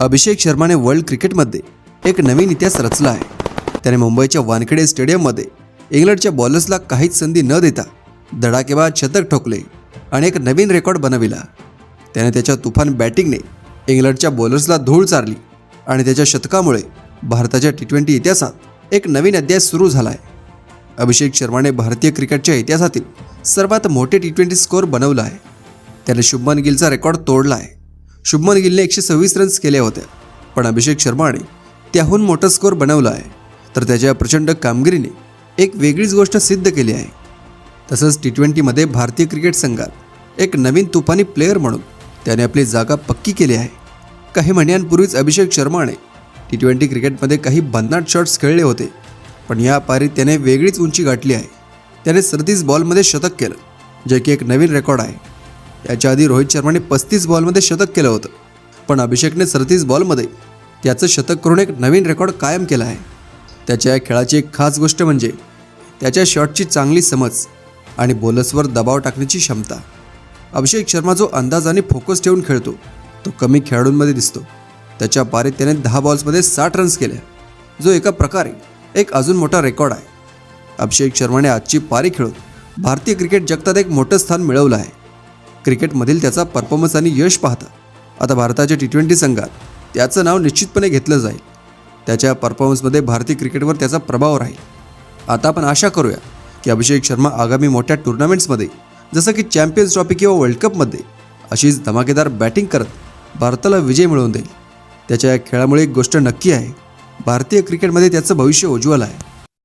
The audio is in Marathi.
अभिषेक शर्माने वर्ल्ड क्रिकेटमध्ये एक नवीन इतिहास रचला आहे। त्याने मुंबईच्या वानखेडे स्टेडियममध्ये इंग्लंडच्या बॉलर्सला काहीच संधी न देता धडाकेबाज शतक ठोकले आणि एक नवीन रेकॉर्ड बनविला। त्याने त्याच्या तुफान बॅटिंगने इंग्लंडच्या बॉलर्सला धूळ चारली आणि त्याच्या शतकामुळे भारताच्या टी20 इतिहासात एक नवीन अध्याय सुरू झाला आहे। अभिषेक शर्माने भारतीय क्रिकेटच्या इतिहासातील सर्वात मोठे टी20 स्कोअर बनवला आहे। त्याने शुभमन गिलचा रेकॉर्ड तोडला आहे। शुभमन गिलने 126 रन्स केले होते, पण अभिषेक शर्माने त्याहून मोठा स्कोअर बनवला आहे। तर त्याच्या प्रचंड कामगिरीने एक वेगळीच गोष्ट सिद्ध केली आहे। तसंच टी20मध्ये भारतीय क्रिकेट संघात एक नवीन तुफानी प्लेयर म्हणून त्याने आपली जागा पक्की केली आहे। काही महिन्यांपूर्वीच अभिषेक शर्माने टी20 क्रिकेटमध्ये काही भन्नाट शॉट्स खेळले होते, पण या पारीत त्याने वेगळीच उंची गाठली आहे। त्याने 37 बॉलमध्ये शतक केलं, जे की एक नवीन रेकॉर्ड आहे। याच्या आधी रोहित शर्माने 35 बॉलमध्ये शतक केलं होतं, पण अभिषेकने 37 बॉलमध्ये त्याचं शतक करून एक नवीन रेकॉर्ड कायम केला आहे। त्याच्या या खेळाची एक खास गोष्ट म्हणजे त्याच्या शॉटची चांगली समज आणि बॉलर्सवर दबाव टाकण्याची क्षमता। अभिषेक शर्मा जो अंदाज आणि फोकस ठेवून खेळतो तो कमी खेळाडूंमध्ये दिसतो। त्याच्या पारीत त्याने 10 बॉल्समध्ये 60 रन्स केले, जो एका प्रकारे एक अजून मोठा रेकॉर्ड आहे। अभिषेक शर्माने आजची पारी खेळून भारतीय क्रिकेट जगतात एक मोठं स्थान मिळवलं आहे। क्रिकेटमधील त्याचा परफॉर्मन्स आणि यश पाहता आता भारताच्या टी20 संघात त्याचं नाव निश्चितपणे घेतलं जाईल। त्याच्या परफॉर्मन्समध्ये भारतीय क्रिकेटवर त्याचा प्रभाव राहील। आता आपण आशा करूया की अभिषेक शर्मा आगामी मोठ्या टुर्नामेंट्समध्ये जसं की चॅम्पियन्स ट्रॉफी किंवा वर्ल्ड कपमध्ये अशीच धमाकेदार बॅटिंग करत भारताला विजय मिळवून देईल। त्याच्या या खेळामुळे एक गोष्ट नक्की आहे, भारतीय क्रिकेटमध्ये त्याचं भविष्य उज्ज्वल आहे।